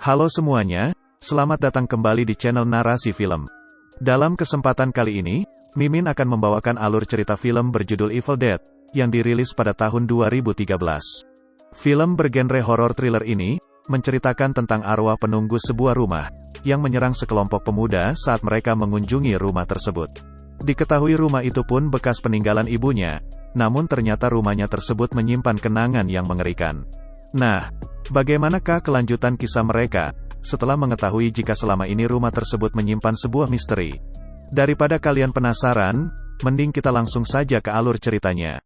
Halo semuanya, selamat datang kembali di channel Narasi Film. Dalam kesempatan kali ini, Mimin akan membawakan alur cerita film berjudul Evil Dead, yang dirilis pada tahun 2013. Film bergenre horor thriller ini, menceritakan tentang arwah penunggu sebuah rumah, yang menyerang sekelompok pemuda saat mereka mengunjungi rumah tersebut. Diketahui rumah itu pun bekas peninggalan ibunya, namun ternyata rumahnya tersebut menyimpan kenangan yang mengerikan. Nah, bagaimanakah kelanjutan kisah mereka, setelah mengetahui jika selama ini rumah tersebut menyimpan sebuah misteri? Daripada kalian penasaran, mending kita langsung saja ke alur ceritanya.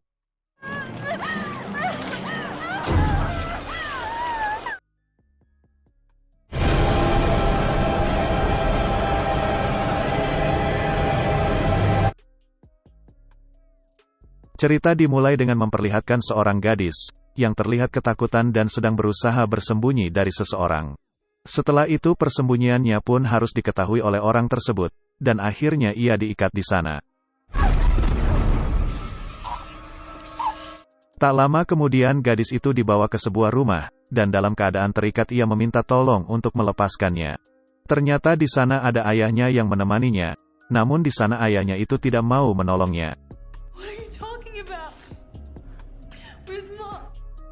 Cerita dimulai dengan memperlihatkan seorang gadis, yang terlihat ketakutan dan sedang berusaha bersembunyi dari seseorang. Setelah itu persembunyiannya pun harus diketahui oleh orang tersebut, dan akhirnya ia diikat di sana. Tak lama kemudian gadis itu dibawa ke sebuah rumah, dan dalam keadaan terikat ia meminta tolong untuk melepaskannya. Ternyata di sana ada ayahnya yang menemaninya, namun di sana ayahnya itu tidak mau menolongnya.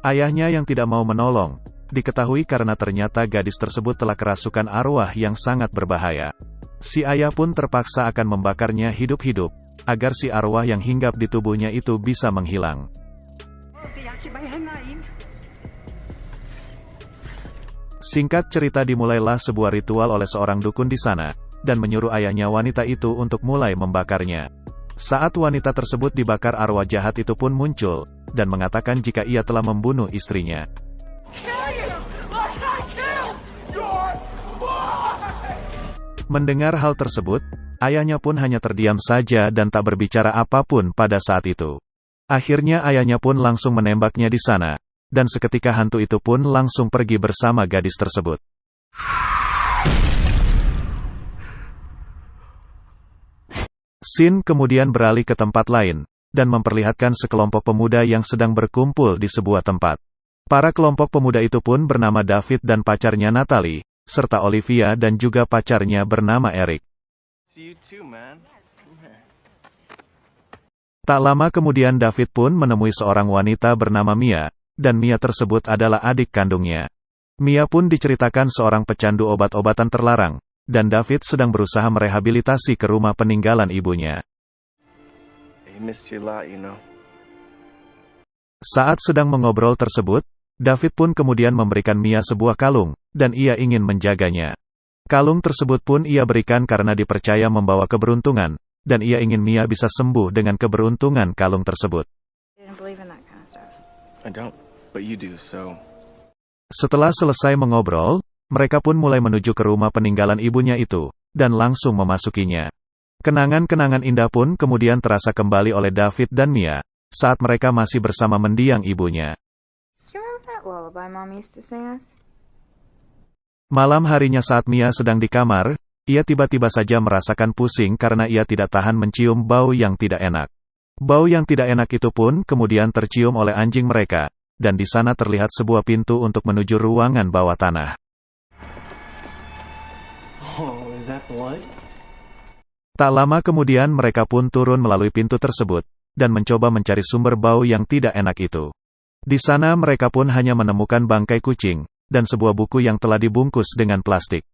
Ayahnya yang tidak mau menolong, diketahui karena ternyata gadis tersebut telah kerasukan arwah yang sangat berbahaya. Si ayah pun terpaksa akan membakarnya hidup-hidup, agar si arwah yang hinggap di tubuhnya itu bisa menghilang. Singkat cerita dimulailah sebuah ritual oleh seorang dukun di sana, dan menyuruh ayahnya wanita itu untuk mulai membakarnya. Saat wanita tersebut dibakar, arwah jahat itu pun muncul, dan mengatakan jika ia telah membunuh istrinya. Mendengar hal tersebut, ayahnya pun hanya terdiam saja dan tak berbicara apapun pada saat itu. Akhirnya ayahnya pun langsung menembaknya di sana, dan seketika hantu itu pun langsung pergi bersama gadis tersebut. Scene kemudian beralih ke tempat lain, dan memperlihatkan sekelompok pemuda yang sedang berkumpul di sebuah tempat. Para kelompok pemuda itu pun bernama David dan pacarnya Natalie, serta Olivia dan juga pacarnya bernama Eric. Tak lama kemudian David pun menemui seorang wanita bernama Mia, dan Mia tersebut adalah adik kandungnya. Mia pun diceritakan seorang pecandu obat-obatan terlarang, dan David sedang berusaha merehabilitasi ke rumah peninggalan ibunya. Saat sedang mengobrol tersebut, David pun kemudian memberikan Mia sebuah kalung, dan ia ingin menjaganya. Kalung tersebut pun ia berikan karena dipercaya membawa keberuntungan, dan ia ingin Mia bisa sembuh dengan keberuntungan kalung tersebut. Setelah selesai mengobrol, mereka pun mulai menuju ke rumah peninggalan ibunya itu, dan langsung memasukinya. Kenangan-kenangan indah pun kemudian terasa kembali oleh David dan Mia, saat mereka masih bersama mendiang ibunya. Malam harinya saat Mia sedang di kamar, ia tiba-tiba saja merasakan pusing karena ia tidak tahan mencium bau yang tidak enak. Bau yang tidak enak itu pun kemudian tercium oleh anjing mereka, dan di sana terlihat sebuah pintu untuk menuju ruangan bawah tanah. Tak lama kemudian mereka pun turun melalui pintu tersebut, dan mencoba mencari sumber bau yang tidak enak itu. Di sana mereka pun hanya menemukan bangkai kucing, dan sebuah buku yang telah dibungkus dengan plastik.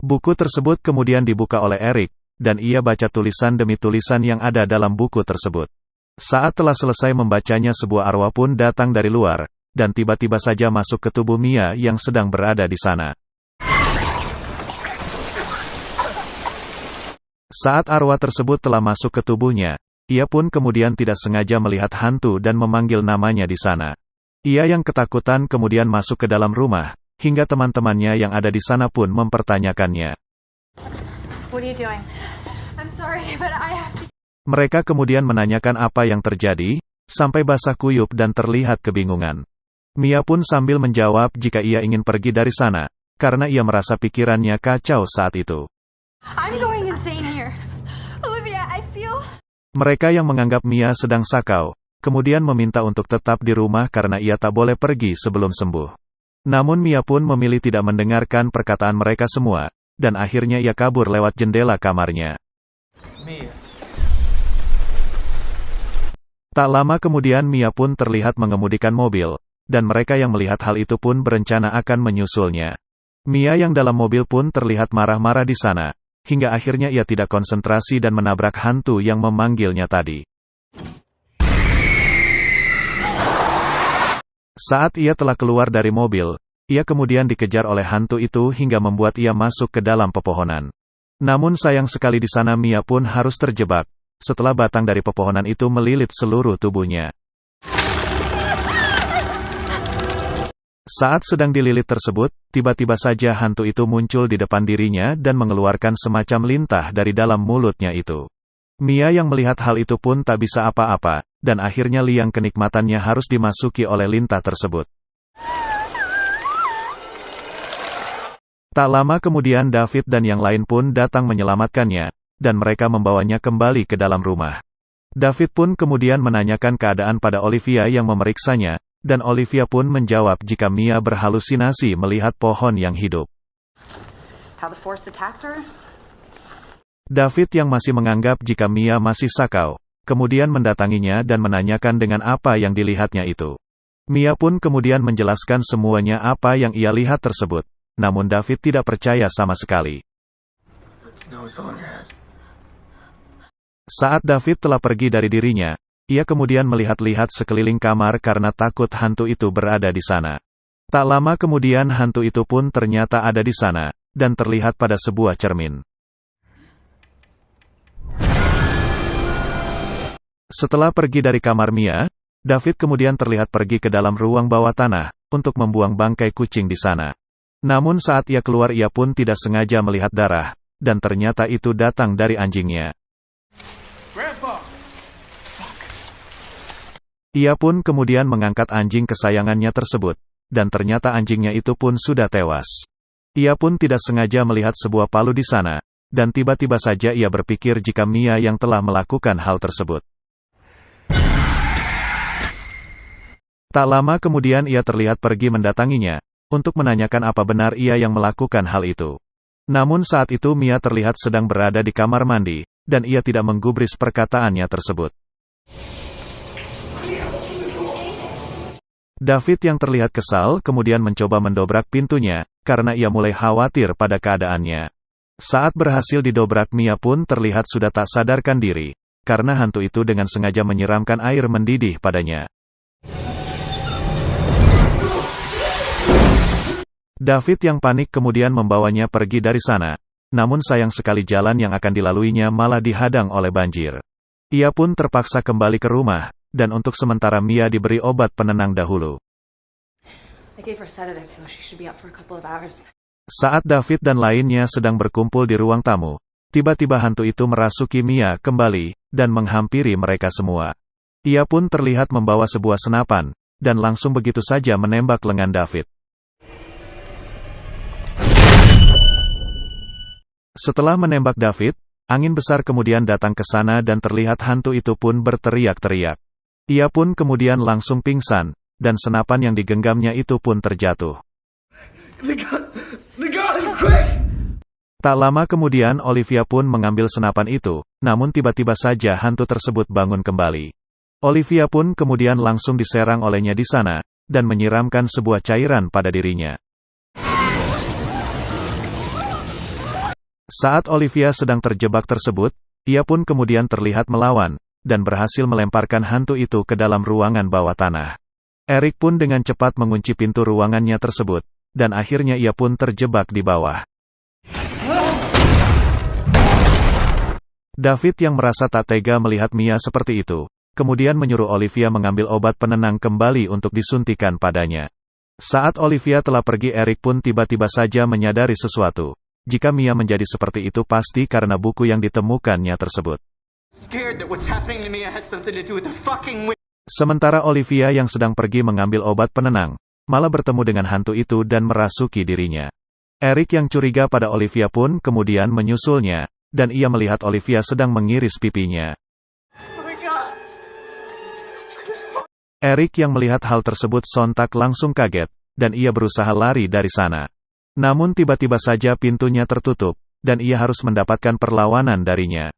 Buku tersebut kemudian dibuka oleh Eric, dan ia baca tulisan demi tulisan yang ada dalam buku tersebut. Saat telah selesai membacanya, sebuah arwah pun datang dari luar, dan tiba-tiba saja masuk ke tubuh Mia yang sedang berada di sana. Saat arwah tersebut telah masuk ke tubuhnya, ia pun kemudian tidak sengaja melihat hantu dan memanggil namanya di sana. Ia yang ketakutan kemudian masuk ke dalam rumah, hingga teman-temannya yang ada di sana pun mempertanyakannya. Mereka kemudian menanyakan apa yang terjadi, sampai basah kuyup dan terlihat kebingungan. Mia pun sambil menjawab jika ia ingin pergi dari sana, karena ia merasa pikirannya kacau saat itu. Mereka yang menganggap Mia sedang sakau, kemudian meminta untuk tetap di rumah karena ia tak boleh pergi sebelum sembuh. Namun Mia pun memilih tidak mendengarkan perkataan mereka semua, dan akhirnya ia kabur lewat jendela kamarnya. Mia. Tak lama kemudian Mia pun terlihat mengemudikan mobil, dan mereka yang melihat hal itu pun berencana akan menyusulnya. Mia yang dalam mobil pun terlihat marah-marah di sana, hingga akhirnya ia tidak konsentrasi dan menabrak hantu yang memanggilnya tadi. Saat ia telah keluar dari mobil, ia kemudian dikejar oleh hantu itu hingga membuat ia masuk ke dalam pepohonan. Namun sayang sekali di sana Mia pun harus terjebak, setelah batang dari pepohonan itu melilit seluruh tubuhnya. Saat sedang dililit tersebut, tiba-tiba saja hantu itu muncul di depan dirinya dan mengeluarkan semacam lintah dari dalam mulutnya itu. Mia yang melihat hal itu pun tak bisa apa-apa, dan akhirnya liang kenikmatannya harus dimasuki oleh lintah tersebut. Tak lama kemudian David dan yang lain pun datang menyelamatkannya, dan mereka membawanya kembali ke dalam rumah. David pun kemudian menanyakan keadaan pada Olivia yang memeriksanya, dan Olivia pun menjawab jika Mia berhalusinasi melihat pohon yang hidup. David yang masih menganggap jika Mia masih sakau, kemudian mendatanginya dan menanyakan dengan apa yang dilihatnya itu. Mia pun kemudian menjelaskan semuanya apa yang ia lihat tersebut, namun David tidak percaya sama sekali. Saat David telah pergi dari dirinya, ia kemudian melihat-lihat sekeliling kamar karena takut hantu itu berada di sana. Tak lama kemudian hantu itu pun ternyata ada di sana, dan terlihat pada sebuah cermin. Setelah pergi dari kamar Mia, David kemudian terlihat pergi ke dalam ruang bawah tanah, untuk membuang bangkai kucing di sana. Namun saat ia keluar ia pun tidak sengaja melihat darah, dan ternyata itu datang dari anjingnya. Ia pun kemudian mengangkat anjing kesayangannya tersebut, dan ternyata anjingnya itu pun sudah tewas. Ia pun tidak sengaja melihat sebuah palu di sana, dan tiba-tiba saja ia berpikir jika Mia yang telah melakukan hal tersebut. Tak lama kemudian ia terlihat pergi mendatanginya, untuk menanyakan apa benar ia yang melakukan hal itu. Namun saat itu Mia terlihat sedang berada di kamar mandi, dan ia tidak menggubris perkataannya tersebut. David yang terlihat kesal kemudian mencoba mendobrak pintunya, karena ia mulai khawatir pada keadaannya. Saat berhasil didobrak Mia pun terlihat sudah tak sadarkan diri, karena hantu itu dengan sengaja menyiramkan air mendidih padanya. David yang panik kemudian membawanya pergi dari sana, namun sayang sekali jalan yang akan dilaluinya malah dihadang oleh banjir. Ia pun terpaksa kembali ke rumah, dan untuk sementara Mia diberi obat penenang dahulu. Saat David dan lainnya sedang berkumpul di ruang tamu, tiba-tiba hantu itu merasuki Mia kembali, dan menghampiri mereka semua. Ia pun terlihat membawa sebuah senapan, dan langsung begitu saja menembak lengan David. Setelah menembak David, angin besar kemudian datang ke sana dan terlihat hantu itu pun berteriak-teriak. Ia pun kemudian langsung pingsan, dan senapan yang digenggamnya itu pun terjatuh. Tak lama kemudian Olivia pun mengambil senapan itu, namun tiba-tiba saja hantu tersebut bangun kembali. Olivia pun kemudian langsung diserang olehnya di sana, dan menyiramkan sebuah cairan pada dirinya. Saat Olivia sedang terjebak tersebut, ia pun kemudian terlihat melawan, dan berhasil melemparkan hantu itu ke dalam ruangan bawah tanah. Eric pun dengan cepat mengunci pintu ruangannya tersebut, dan akhirnya ia pun terjebak di bawah. David yang merasa tak tega melihat Mia seperti itu, kemudian menyuruh Olivia mengambil obat penenang kembali untuk disuntikan padanya. Saat Olivia telah pergi Eric pun tiba-tiba saja menyadari sesuatu. Jika Mia menjadi seperti itu pasti karena buku yang ditemukannya tersebut. Sementara Olivia yang sedang pergi mengambil obat penenang, malah bertemu dengan hantu itu dan merasuki dirinya. Eric yang curiga pada Olivia pun kemudian menyusulnya, dan ia melihat Olivia sedang mengiris pipinya. Eric yang melihat hal tersebut sontak langsung kaget, dan ia berusaha lari dari sana. Namun tiba-tiba saja pintunya tertutup, dan ia harus mendapatkan perlawanan darinya.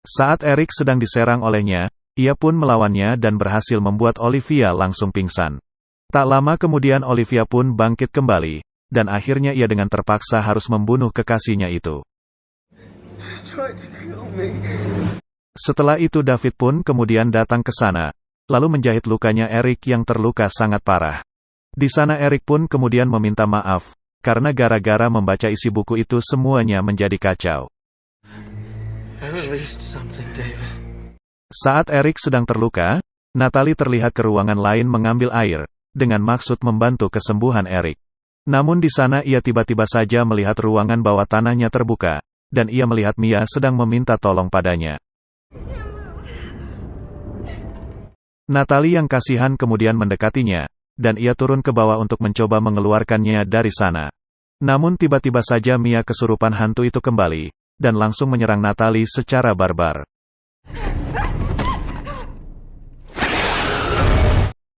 Saat Eric sedang diserang olehnya, ia pun melawannya dan berhasil membuat Olivia langsung pingsan. Tak lama kemudian Olivia pun bangkit kembali, dan akhirnya ia dengan terpaksa harus membunuh kekasihnya itu. Setelah itu David pun kemudian datang ke sana, lalu menjahit lukanya Eric yang terluka sangat parah. Di sana Eric pun kemudian meminta maaf, karena gara-gara membaca isi buku itu semuanya menjadi kacau. Saat Eric sedang terluka, Natalie terlihat ke ruangan lain mengambil air, dengan maksud membantu kesembuhan Eric. Namun di sana ia tiba-tiba saja melihat ruangan bawah tanahnya terbuka, dan ia melihat Mia sedang meminta tolong padanya. Natalie yang kasihan kemudian mendekatinya, dan ia turun ke bawah untuk mencoba mengeluarkannya dari sana. Namun tiba-tiba saja Mia kesurupan hantu itu kembali, dan langsung menyerang Natalie secara barbar.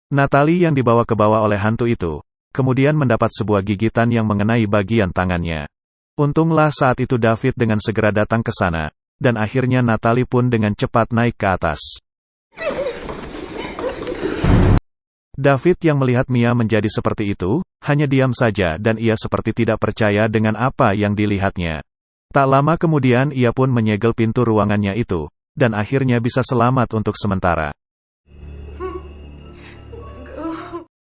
Natalie yang dibawa ke bawah oleh hantu itu, kemudian mendapat sebuah gigitan yang mengenai bagian tangannya. Untunglah saat itu David dengan segera datang ke sana, dan akhirnya Natalie pun dengan cepat naik ke atas. David yang melihat Mia menjadi seperti itu, hanya diam saja dan ia seperti tidak percaya dengan apa yang dilihatnya. Tak lama kemudian ia pun menyegel pintu ruangannya itu, dan akhirnya bisa selamat untuk sementara.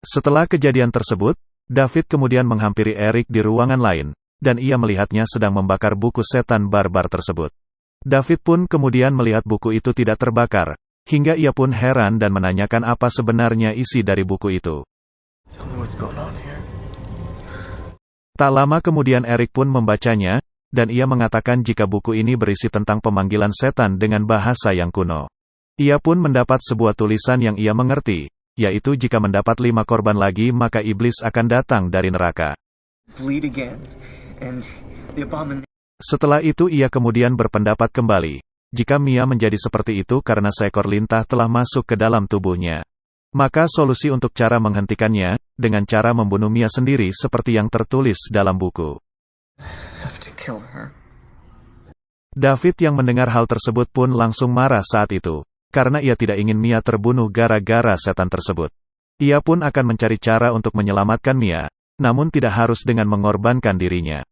Setelah kejadian tersebut, David kemudian menghampiri Eric di ruangan lain, dan ia melihatnya sedang membakar buku setan barbar tersebut. David pun kemudian melihat buku itu tidak terbakar, hingga ia pun heran dan menanyakan apa sebenarnya isi dari buku itu. Tak lama kemudian Eric pun membacanya, dan ia mengatakan jika buku ini berisi tentang pemanggilan setan dengan bahasa yang kuno. Ia pun mendapat sebuah tulisan yang ia mengerti, yaitu jika mendapat 5 korban lagi maka iblis akan datang dari neraka. Setelah itu ia kemudian berpendapat kembali, jika Mia menjadi seperti itu karena seekor lintah telah masuk ke dalam tubuhnya. Maka solusi untuk cara menghentikannya, dengan cara membunuh Mia sendiri seperti yang tertulis dalam buku. David yang mendengar hal tersebut pun langsung marah saat itu, karena ia tidak ingin Mia terbunuh gara-gara setan tersebut. Ia pun akan mencari cara untuk menyelamatkan Mia, namun tidak harus dengan mengorbankan dirinya.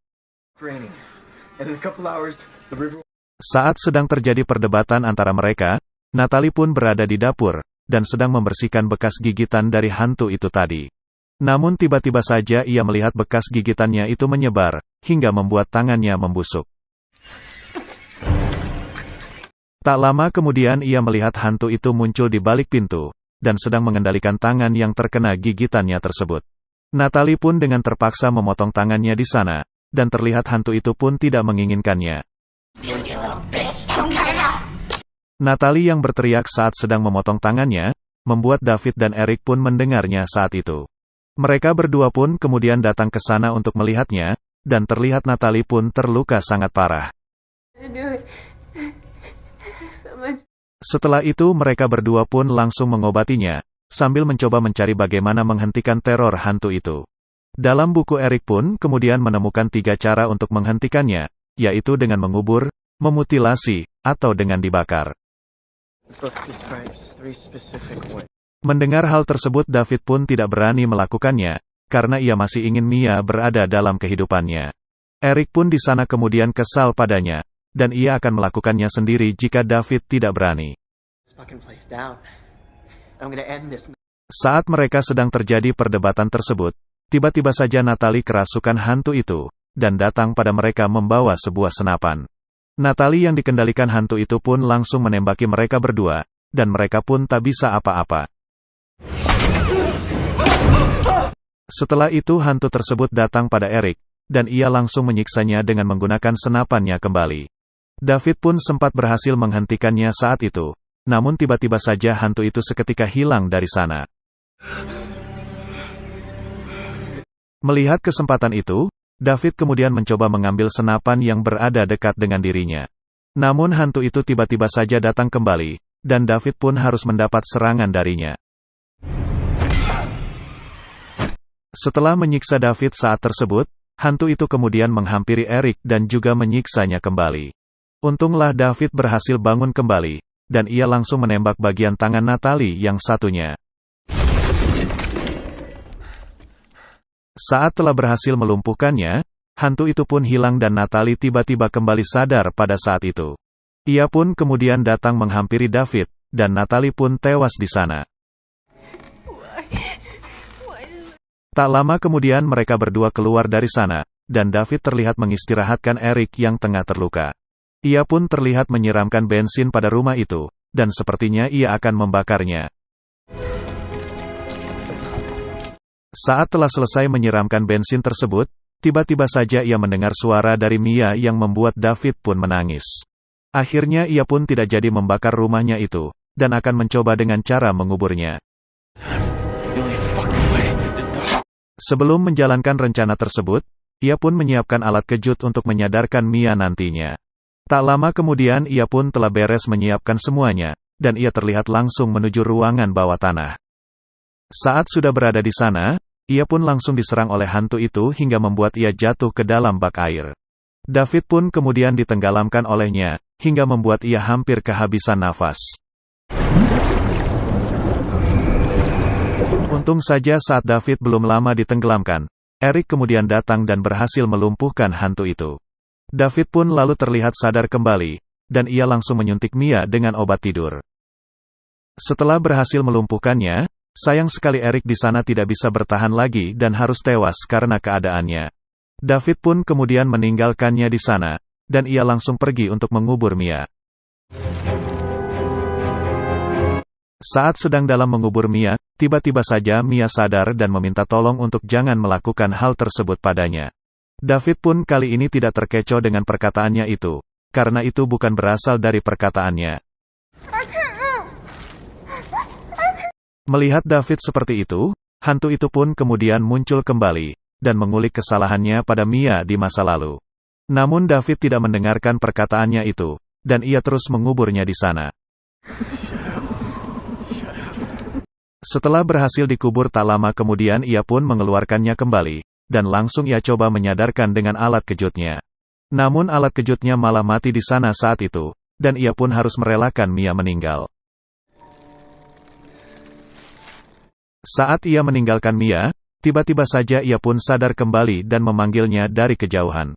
Saat sedang terjadi perdebatan antara mereka, Natalie pun berada di dapur, dan sedang membersihkan bekas gigitan dari hantu itu tadi. Namun tiba-tiba saja ia melihat bekas gigitannya itu menyebar, hingga membuat tangannya membusuk. Tak lama kemudian ia melihat hantu itu muncul di balik pintu, dan sedang mengendalikan tangan yang terkena gigitannya tersebut. Natalie pun dengan terpaksa memotong tangannya di sana, dan terlihat hantu itu pun tidak menginginkannya. Natalie yang berteriak saat sedang memotong tangannya, membuat David dan Eric pun mendengarnya saat itu. Mereka berdua pun kemudian datang ke sana untuk melihatnya, dan terlihat Natalie pun terluka sangat parah. Setelah itu mereka berdua pun langsung mengobatinya, sambil mencoba mencari bagaimana menghentikan teror hantu itu. Dalam buku Eric pun kemudian menemukan 3 cara untuk menghentikannya, yaitu dengan mengubur, memutilasi, atau dengan dibakar. Mendengar hal tersebut David pun tidak berani melakukannya, karena ia masih ingin Mia berada dalam kehidupannya. Eric pun di sana kemudian kesal padanya, dan ia akan melakukannya sendiri jika David tidak berani. Saat mereka sedang terjadi perdebatan tersebut, tiba-tiba saja Natalie kerasukan hantu itu, dan datang pada mereka membawa sebuah senapan. Natalie yang dikendalikan hantu itu pun langsung menembaki mereka berdua, dan mereka pun tak bisa apa-apa. Setelah itu hantu tersebut datang pada Eric, dan ia langsung menyiksanya dengan menggunakan senapannya kembali. David pun sempat berhasil menghentikannya saat itu, namun tiba-tiba saja hantu itu seketika hilang dari sana. Melihat kesempatan itu, David kemudian mencoba mengambil senapan yang berada dekat dengan dirinya. Namun hantu itu tiba-tiba saja datang kembali, dan David pun harus mendapat serangan darinya. Setelah menyiksa David saat tersebut, hantu itu kemudian menghampiri Eric dan juga menyiksanya kembali. Untunglah David berhasil bangun kembali, dan ia langsung menembak bagian tangan Natalie yang satunya. Saat telah berhasil melumpuhkannya, hantu itu pun hilang dan Natalie tiba-tiba kembali sadar pada saat itu. Ia pun kemudian datang menghampiri David, dan Natalie pun tewas di sana. Tak lama kemudian mereka berdua keluar dari sana, dan David terlihat mengistirahatkan Eric yang tengah terluka. Ia pun terlihat menyiramkan bensin pada rumah itu, dan sepertinya ia akan membakarnya. Saat telah selesai menyiramkan bensin tersebut, tiba-tiba saja ia mendengar suara dari Mia yang membuat David pun menangis. Akhirnya ia pun tidak jadi membakar rumahnya itu, dan akan mencoba dengan cara menguburnya. Sebelum menjalankan rencana tersebut, ia pun menyiapkan alat kejut untuk menyadarkan Mia nantinya. Tak lama kemudian ia pun telah beres menyiapkan semuanya, dan ia terlihat langsung menuju ruangan bawah tanah. Saat sudah berada di sana, ia pun langsung diserang oleh hantu itu hingga membuat ia jatuh ke dalam bak air. David pun kemudian ditenggelamkan olehnya, hingga membuat ia hampir kehabisan nafas. Untung saja saat David belum lama ditenggelamkan, Eric kemudian datang dan berhasil melumpuhkan hantu itu. David pun lalu terlihat sadar kembali, dan ia langsung menyuntik Mia dengan obat tidur. Setelah berhasil melumpuhkannya, sayang sekali Eric di sana tidak bisa bertahan lagi dan harus tewas karena keadaannya. David pun kemudian meninggalkannya di sana, dan ia langsung pergi untuk mengubur Mia. Saat sedang dalam mengubur Mia, tiba-tiba saja Mia sadar dan meminta tolong untuk jangan melakukan hal tersebut padanya. David pun kali ini tidak terkecoh dengan perkataannya itu, karena itu bukan berasal dari perkataannya. Melihat David seperti itu, hantu itu pun kemudian muncul kembali, dan mengulik kesalahannya pada Mia di masa lalu. Namun David tidak mendengarkan perkataannya itu, dan ia terus menguburnya di sana. Setelah berhasil dikubur tak lama kemudian ia pun mengeluarkannya kembali, dan langsung ia coba menyadarkan dengan alat kejutnya. Namun alat kejutnya malah mati di sana saat itu, dan ia pun harus merelakan Mia meninggal. Saat ia meninggalkan Mia, tiba-tiba saja ia pun sadar kembali dan memanggilnya dari kejauhan.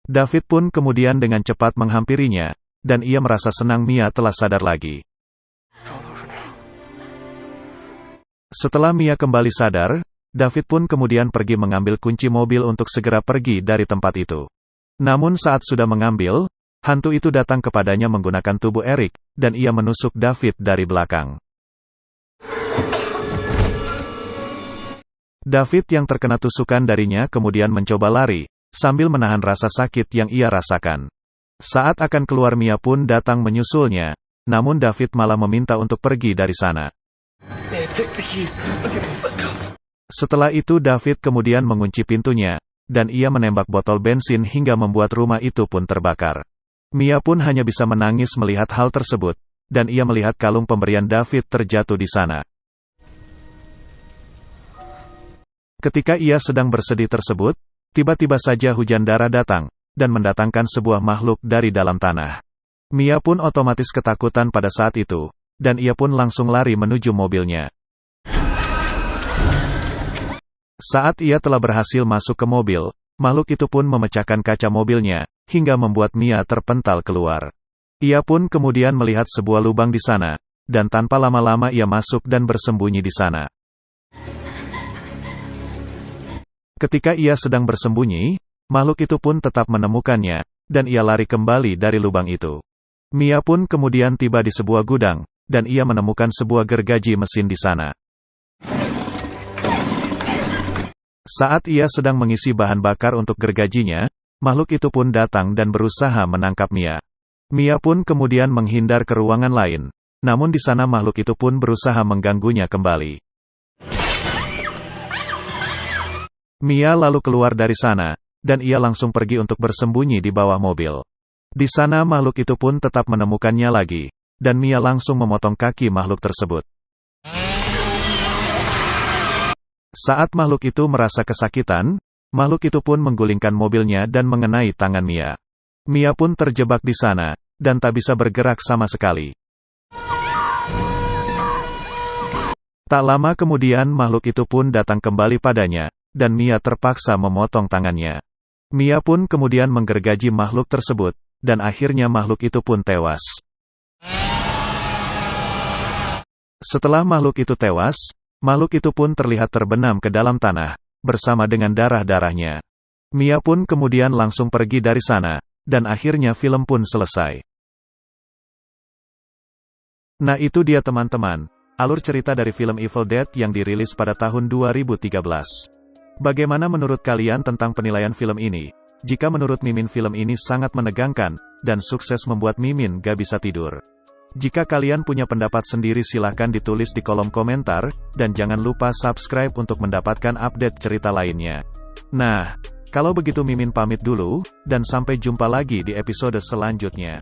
David pun kemudian dengan cepat menghampirinya, dan ia merasa senang Mia telah sadar lagi. Setelah Mia kembali sadar, David pun kemudian pergi mengambil kunci mobil untuk segera pergi dari tempat itu. Namun saat sudah mengambil, hantu itu datang kepadanya menggunakan tubuh Eric, dan ia menusuk David dari belakang. David yang terkena tusukan darinya kemudian mencoba lari, sambil menahan rasa sakit yang ia rasakan. Saat akan keluar Mia pun datang menyusulnya, namun David malah meminta untuk pergi dari sana. Setelah itu David kemudian mengunci pintunya, dan ia menembak botol bensin hingga membuat rumah itu pun terbakar. Mia pun hanya bisa menangis melihat hal tersebut, dan ia melihat kalung pemberian David terjatuh di sana. Ketika ia sedang bersedih tersebut, tiba-tiba saja hujan darah datang, dan mendatangkan sebuah makhluk dari dalam tanah. Mia pun otomatis ketakutan pada saat itu, dan ia pun langsung lari menuju mobilnya. Saat ia telah berhasil masuk ke mobil, makhluk itu pun memecahkan kaca mobilnya, hingga membuat Mia terpental keluar. Ia pun kemudian melihat sebuah lubang di sana, dan tanpa lama-lama ia masuk dan bersembunyi di sana. Ketika ia sedang bersembunyi, makhluk itu pun tetap menemukannya, dan ia lari kembali dari lubang itu. Mia pun kemudian tiba di sebuah gudang, dan ia menemukan sebuah gergaji mesin di sana. Saat ia sedang mengisi bahan bakar untuk gergajinya, makhluk itu pun datang dan berusaha menangkap Mia. Mia pun kemudian menghindar ke ruangan lain, namun di sana makhluk itu pun berusaha mengganggunya kembali. Mia lalu keluar dari sana, dan ia langsung pergi untuk bersembunyi di bawah mobil. Di sana makhluk itu pun tetap menemukannya lagi, dan Mia langsung memotong kaki makhluk tersebut. Saat makhluk itu merasa kesakitan, makhluk itu pun menggulingkan mobilnya dan mengenai tangan Mia. Mia pun terjebak di sana, dan tak bisa bergerak sama sekali. Tak lama kemudian makhluk itu pun datang kembali padanya, dan Mia terpaksa memotong tangannya. Mia pun kemudian menggergaji makhluk tersebut, dan akhirnya makhluk itu pun tewas. Setelah makhluk itu tewas, makhluk itu pun terlihat terbenam ke dalam tanah, bersama dengan darah-darahnya. Mia pun kemudian langsung pergi dari sana, dan akhirnya film pun selesai. Nah itu dia teman-teman, alur cerita dari film Evil Dead yang dirilis pada tahun 2013. Bagaimana menurut kalian tentang penilaian film ini? Jika menurut Mimin film ini sangat menegangkan, dan sukses membuat Mimin gak bisa tidur. Jika kalian punya pendapat sendiri silahkan ditulis di kolom komentar, dan jangan lupa subscribe untuk mendapatkan update cerita lainnya. Nah, kalau begitu Mimin pamit dulu, dan sampai jumpa lagi di episode selanjutnya.